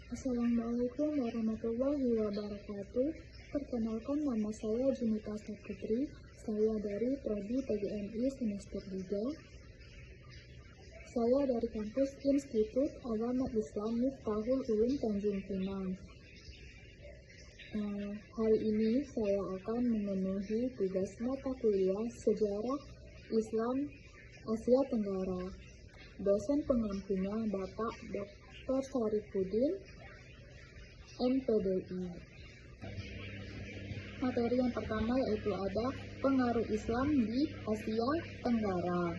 Assalamualaikum warahmatullahi wabarakatuh. Perkenalkan, nama saya Junita Saputri. Saya dari Prodi PGMI semester 3. Saya dari kampus Institut Agama Islam Miftahul Ulum Tanjung Pinang. Hari ini saya akan memenuhi tugas mata kuliah Sejarah Islam Asia Tenggara. Dosen pengampunya Bapak Dr. Sarifudin, MPDI. Materi yang pertama yaitu ada pengaruh Islam di Asia Tenggara.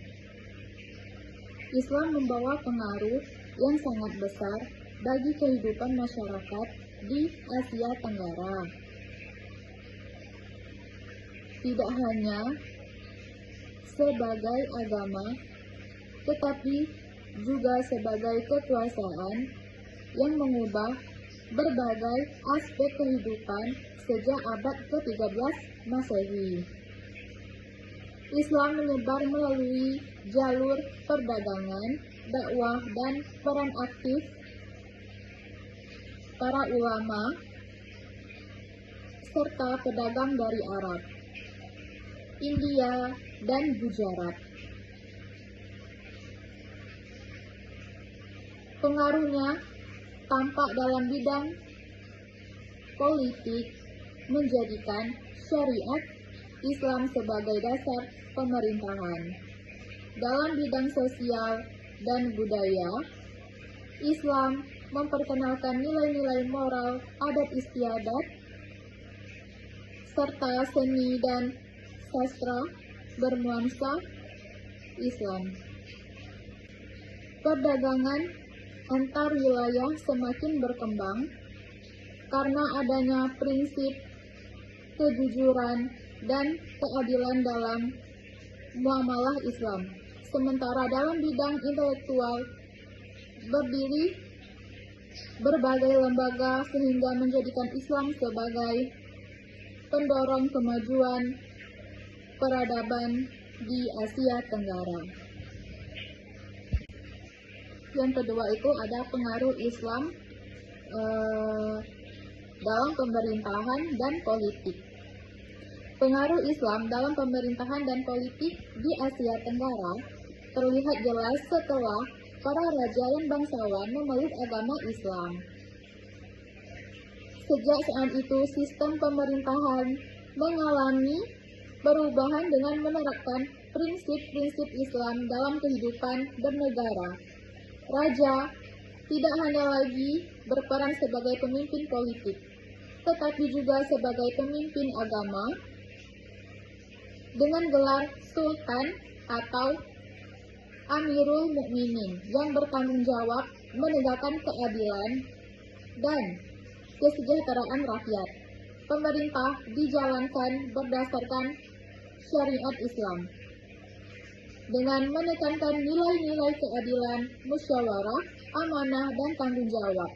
Islam membawa pengaruh yang sangat besar bagi kehidupan masyarakat di Asia Tenggara. Tidak hanya sebagai agama, tetapi juga sebagai kekuasaan yang mengubah berbagai aspek kehidupan sejak abad ke-13 Masehi. Islam menyebar melalui jalur perdagangan, dakwah, dan peran aktif para ulama serta pedagang dari Arab, India, dan Gujarat. Pengaruhnya tampak dalam bidang politik, menjadikan syariat Islam sebagai dasar pemerintahan. Dalam bidang sosial dan budaya, Islam memperkenalkan nilai-nilai moral, adat istiadat, serta seni dan sastra bernuansa Islam. Perdagangan antar wilayah semakin berkembang karena adanya prinsip kejujuran dan keadilan dalam muamalah Islam. Sementara dalam bidang intelektual berdiri berbagai lembaga sehingga menjadikan Islam sebagai pendorong kemajuan peradaban di Asia Tenggara. Yang kedua itu ada pengaruh Islam dalam pemerintahan dan politik. Pengaruh Islam dalam pemerintahan dan politik di Asia Tenggara terlihat jelas setelah para raja dan bangsawan memeluk agama Islam. Sejak saat itu, sistem pemerintahan mengalami perubahan dengan menerapkan prinsip-prinsip Islam dalam kehidupan bernegara. Raja tidak hanya lagi berperan sebagai pemimpin politik, tetapi juga sebagai pemimpin agama dengan gelar Sultan atau Amirul Mukminin yang bertanggung jawab menegakkan keadilan dan kesejahteraan rakyat. Pemerintah dijalankan berdasarkan syariat Islam dengan menekankan nilai-nilai keadilan, musyawarah, amanah, dan tanggung jawab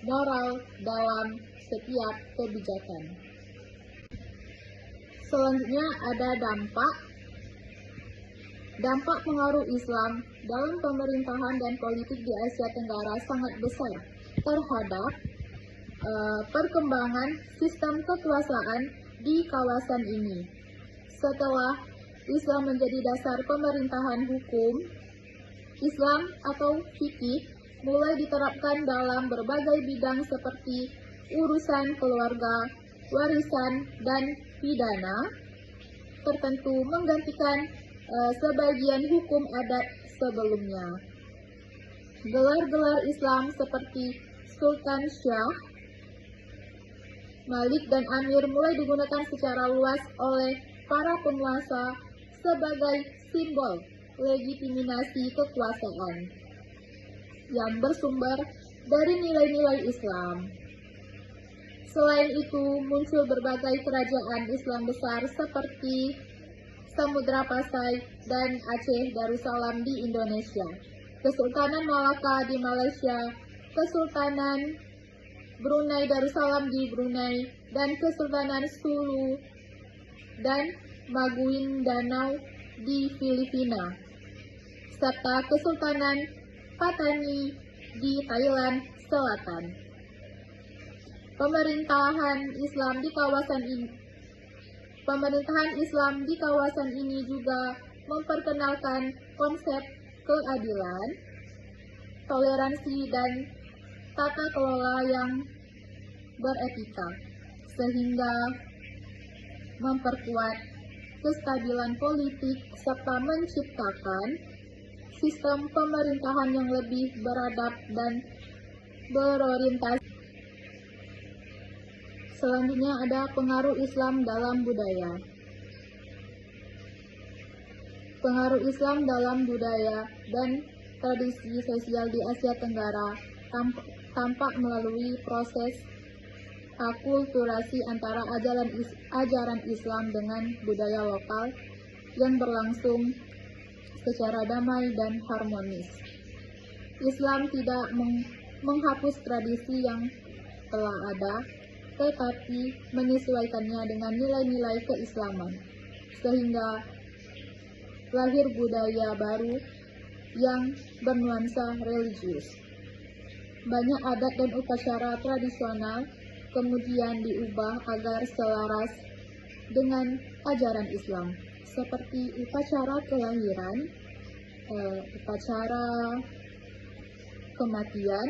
moral dalam setiap kebijakan. Selanjutnya ada dampak pengaruh Islam dalam pemerintahan dan politik di Asia Tenggara sangat besar terhadap perkembangan sistem kekuasaan di kawasan ini. Setelah Islam menjadi dasar pemerintahan, hukum Islam atau fikih mulai diterapkan dalam berbagai bidang seperti urusan keluarga, warisan, dan pidana tertentu, menggantikan sebagian hukum adat sebelumnya. Gelar-gelar Islam seperti Sultan Syah, Malik, dan Amir mulai digunakan secara luas oleh para penguasa sebagai simbol legitimasi kekuasaan yang bersumber dari nilai-nilai Islam. Selain itu, muncul berbagai kerajaan Islam besar seperti Samudra Pasai dan Aceh Darussalam di Indonesia, Kesultanan Malaka di Malaysia, Kesultanan Brunei Darussalam di Brunei, dan Kesultanan Sulu dan Maguindanao di Filipina, serta Kesultanan Patani di Thailand Selatan. Pemerintahan Islam di kawasan ini juga memperkenalkan konsep keadilan, toleransi, dan tata kelola yang beretika, sehingga memperkuat kestabilan politik serta menciptakan sistem pemerintahan yang lebih beradab dan berorientasi. Selanjutnya ada pengaruh Islam dalam budaya. Pengaruh Islam dalam budaya dan tradisi sosial di Asia Tenggara tampak melalui proses akulturasi antara ajaran Islam dengan budaya lokal yang berlangsung secara damai dan harmonis. Islam tidak menghapus tradisi yang telah ada, tetapi menyesuaikannya dengan nilai-nilai keislaman, sehingga lahir budaya baru yang bernuansa religius. Banyak adat dan upacara tradisional kemudian diubah agar selaras dengan ajaran Islam, seperti upacara kelahiran, upacara kematian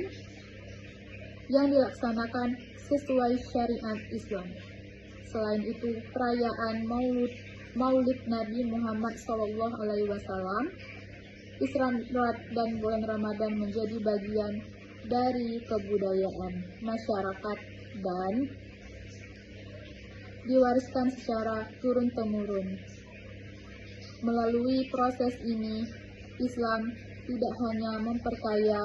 yang dilaksanakan sesuai syariat Islam. Selain itu, perayaan Maulid Nabi Muhammad SAW, Isra Mi'raj, dan bulan Ramadan menjadi bagian dari kebudayaan masyarakat dan diwariskan secara turun-temurun. Melalui proses ini, Islam tidak hanya memperkaya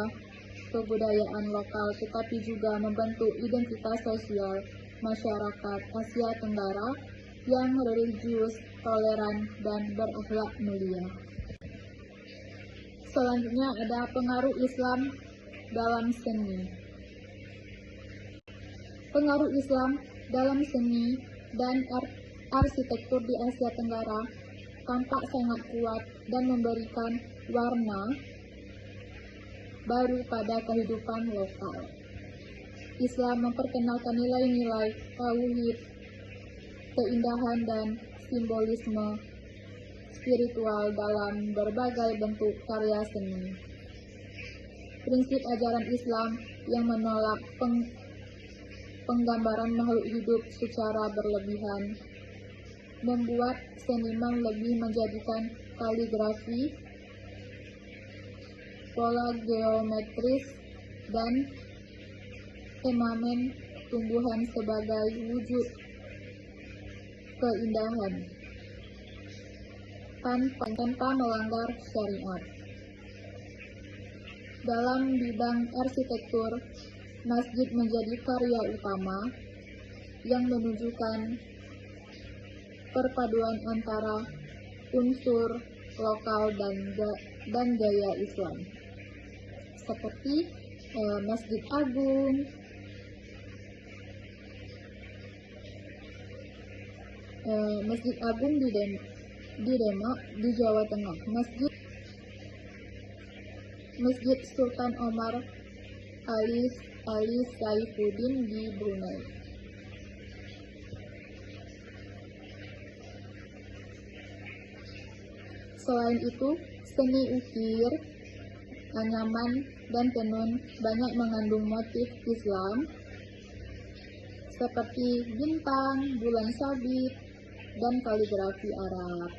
kebudayaan lokal, tetapi juga membentuk identitas sosial masyarakat Asia Tenggara yang religius, toleran, dan berakhlak mulia. Selanjutnya ada pengaruh Islam dalam seni. Pengaruh Islam dalam seni dan arsitektur di Asia Tenggara tampak sangat kuat dan memberikan warna baru pada kehidupan lokal. Islam memperkenalkan nilai-nilai tauhid, keindahan, dan simbolisme spiritual dalam berbagai bentuk karya seni. Prinsip ajaran Islam yang menolak penggambaran makhluk hidup secara berlebihan membuat seniman lebih menjadikan kaligrafi, pola geometris, dan ornamen tumbuhan sebagai wujud keindahan tanpa melanggar syariat. Dalam bidang arsitektur, masjid menjadi karya utama yang menunjukkan perpaduan antara unsur lokal dan gaya Islam, seperti Masjid Agung, di Demak di Jawa Tengah, Masjid Sultan Omar Ali Saifuddin di Brunei. Selain itu, seni ukir, anyaman, dan tenun banyak mengandung motif Islam seperti bintang, bulan sabit, dan kaligrafi Arab.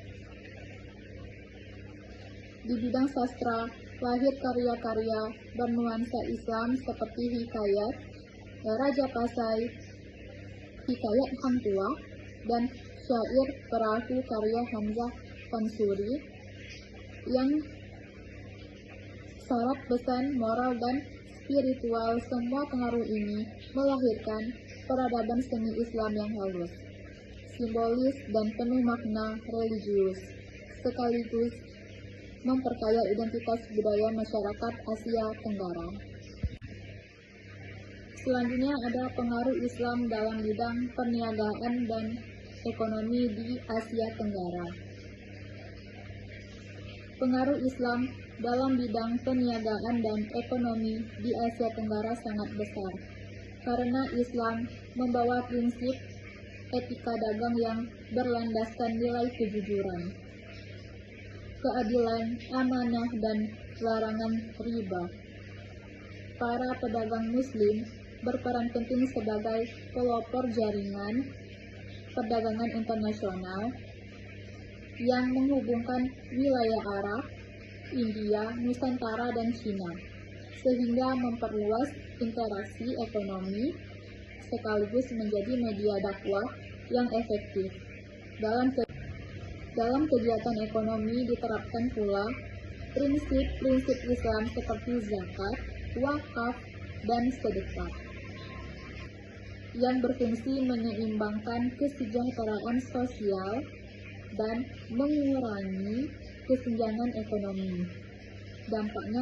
Di bidang sastra, lahir karya-karya bernuansa Islam seperti Hikayat Raja Pasai, Hikayat Hang Tuah, dan syair perahu karya Hamzah Pansuri yang syarat pesan moral dan spiritual. Semua pengaruh ini melahirkan peradaban seni Islam yang halus, simbolis, dan penuh makna religius, sekaligus memperkaya identitas budaya masyarakat Asia Tenggara. Selanjutnya ada pengaruh Islam dalam bidang perniagaan dan ekonomi di Asia Tenggara. Pengaruh Islam dalam bidang perniagaan dan ekonomi di Asia Tenggara sangat besar. karena Islam membawa prinsip etika dagang yang berlandaskan nilai kejujuran, keadilan, amanah, dan larangan riba. Para pedagang Muslim berperan penting sebagai pelopor jaringan perdagangan internasional yang menghubungkan wilayah Arab, India, Nusantara, dan Cina, sehingga memperluas interaksi ekonomi sekaligus menjadi media dakwah yang efektif. Dalam kegiatan ekonomi diterapkan pula prinsip-prinsip Islam seperti zakat, wakaf, dan sedekah yang berfungsi menyeimbangkan kesejahteraan sosial dan mengurangi kesenjangan ekonomi. Dampaknya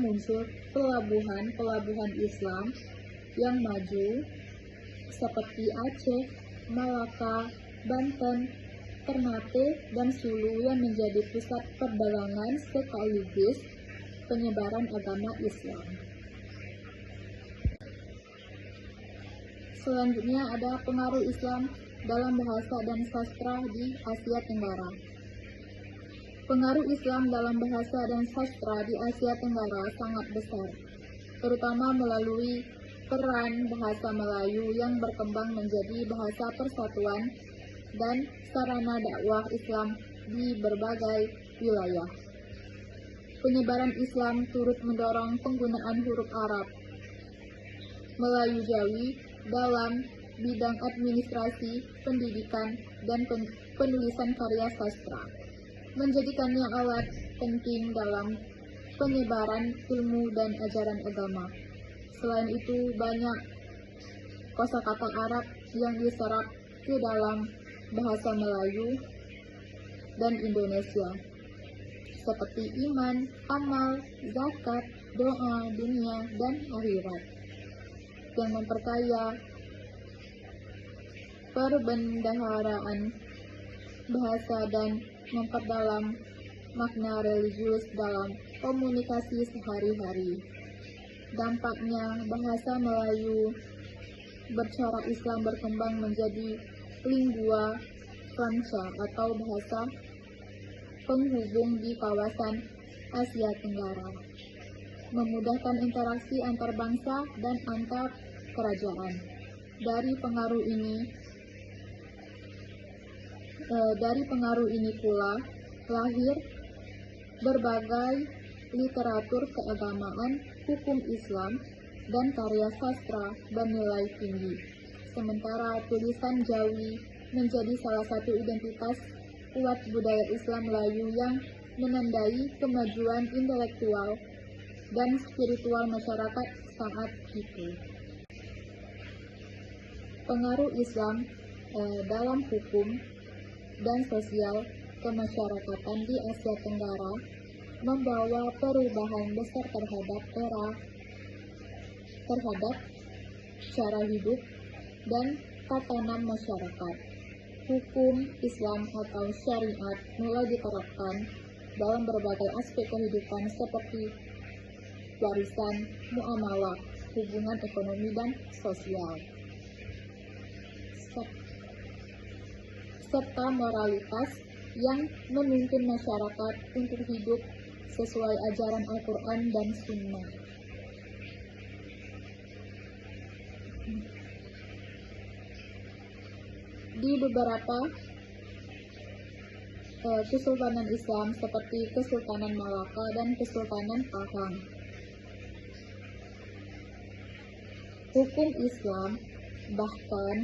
muncul pelabuhan Islam yang maju seperti Aceh, Malaka, Banten, Ternate, dan Sulu yang menjadi pusat perdagangan sekaligus penyebaran agama Islam. Selanjutnya ada pengaruh Islam dalam bahasa dan sastra di Asia Tenggara. Pengaruh Islam dalam bahasa dan sastra di Asia Tenggara sangat besar, terutama melalui peran bahasa Melayu yang berkembang menjadi bahasa persatuan dan sarana dakwah Islam di berbagai wilayah. Penyebaran Islam turut mendorong penggunaan huruf Arab, Melayu Jawi dalam bidang administrasi, pendidikan, dan penulisan karya sastra, menjadikannya alat penting dalam penyebaran ilmu dan ajaran agama. Selain itu, banyak kosakata Arab yang diserap ke dalam bahasa Melayu dan Indonesia, seperti iman, amal, zakat, doa, dunia, dan akhirat, yang memperkaya perbendaharaan bahasa dan memperdalam makna religius dalam komunikasi sehari-hari. Dampaknya, bahasa Melayu bercorak Islam berkembang menjadi lingua franca atau bahasa penghubung di kawasan Asia Tenggara, memudahkan interaksi antar bangsa dan antar kerajaan. Dari pengaruh ini pula lahir berbagai literatur keagamaan, hukum Islam, dan karya sastra bernilai tinggi. Sementara tulisan Jawi menjadi salah satu identitas kuat budaya Islam Melayu yang menandai kemajuan intelektual dan spiritual masyarakat saat itu. Pengaruh Islam dalam hukum dan sosial kemasyarakatan di Asia Tenggara membawa perubahan besar terhadap cara hidup dan tatanan masyarakat. Hukum Islam atau syariat mulai diterapkan dalam berbagai aspek kehidupan seperti warisan, muamalah, hubungan ekonomi dan sosial, serta moralitas yang menuntun masyarakat untuk hidup sesuai ajaran Al-Quran dan Sunnah. Di beberapa kesultanan Islam seperti Kesultanan Malaka dan Kesultanan Pahang, hukum Islam bahkan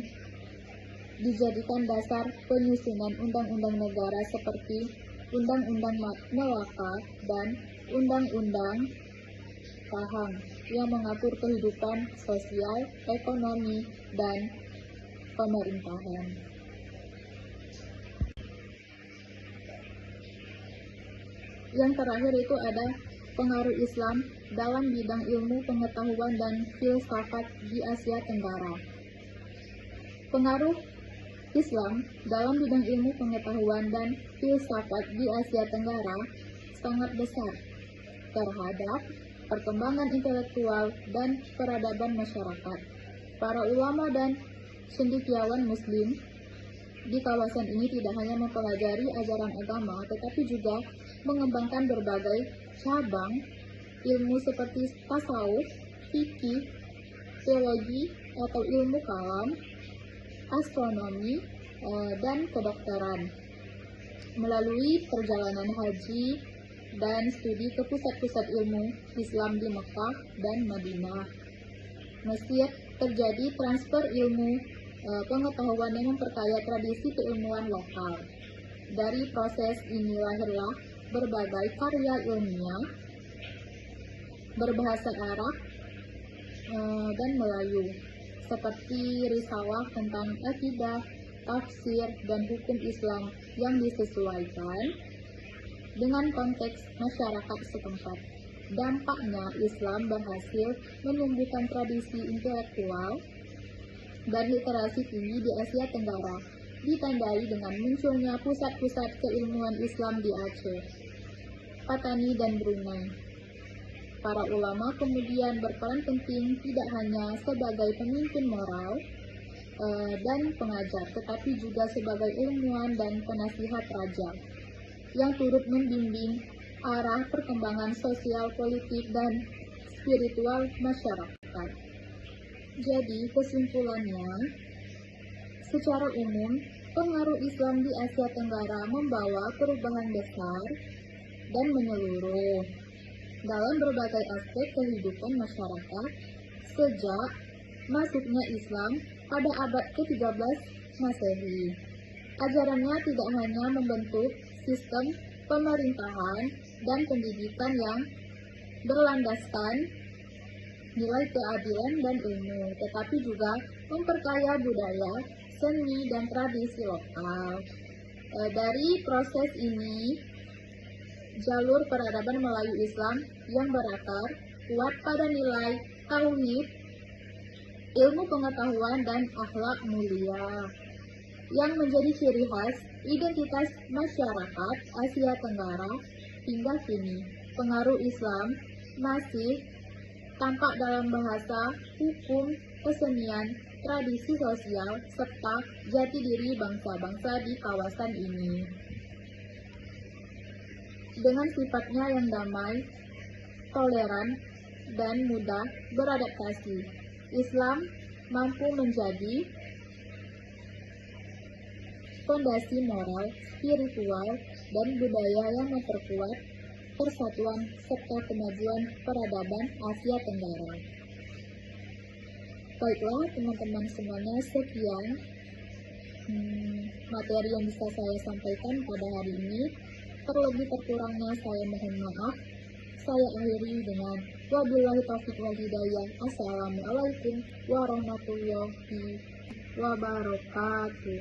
dijadikan dasar penyusunan undang-undang negara seperti Undang-Undang Malaka dan Undang-Undang Pahang yang mengatur kehidupan sosial, ekonomi, dan pemerintahan. Yang terakhir itu ada pengaruh Islam dalam bidang ilmu pengetahuan dan filsafat di Asia Tenggara. Pengaruh Islam dalam bidang ilmu pengetahuan dan filsafat di Asia Tenggara sangat besar terhadap perkembangan intelektual, dan peradaban masyarakat. Para ulama dan cendekiawan Muslim di kawasan ini tidak hanya mempelajari ajaran agama, tetapi juga mengembangkan berbagai cabang ilmu seperti tasawuf, fikih, teologi atau ilmu kalam, astronomi, dan kedokteran. Melalui perjalanan haji dan studi ke pusat-pusat ilmu Islam di Mekah dan Madinah, Mesir, terjadi transfer ilmu pengetahuan yang memperkaya tradisi keilmuan lokal. Dari proses ini lahirlah berbagai karya ilmiah berbahasa Arab dan Melayu, seperti risalah tentang akidah, tafsir, dan hukum Islam yang disesuaikan dengan konteks masyarakat setempat. Dampaknya, Islam berhasil menumbuhkan tradisi intelektual dan literasi tinggi di Asia Tenggara, ditandai dengan munculnya pusat-pusat keilmuan Islam di Aceh, Patani, dan Brunei. Para ulama kemudian berperan penting tidak hanya sebagai pemimpin moral dan pengajar, tetapi juga sebagai ilmuwan dan penasihat raja, yang turut membimbing arah perkembangan sosial, politik, dan spiritual masyarakat. Jadi, kesimpulannya, secara umum, pengaruh Islam di Asia Tenggara membawa perubahan besar dan menyeluruh dalam berbagai aspek kehidupan masyarakat sejak masuknya Islam pada abad ke-13 Masehi. Ajarannya tidak hanya membentuk sistem pemerintahan dan pendidikan yang berlandaskan nilai keadilan dan ilmu, tetapi juga memperkaya budaya, seni, dan tradisi lokal. Dari proses ini, jalur peradaban Melayu Islam yang berakar kuat pada nilai tauhid, ilmu pengetahuan, dan akhlak mulia, yang menjadi ciri khas identitas masyarakat Asia Tenggara hingga kini. Pengaruh Islam masih tampak dalam bahasa, hukum, kesenian, tradisi sosial, serta jati diri bangsa-bangsa di kawasan ini. Dengan sifatnya yang damai, toleran, dan mudah beradaptasi, Islam mampu menjadi fondasi moral, spiritual, dan budaya yang memperkuat persatuan serta kemajuan peradaban Asia Tenggara. Baiklah teman-teman semuanya, sekian materi yang bisa saya sampaikan pada hari ini. Terlebih terkurangnya saya mohon maaf. Saya akhiri dengan wabillahi taufiq wal hidayah. Assalamualaikum warahmatullahi wabarakatuh.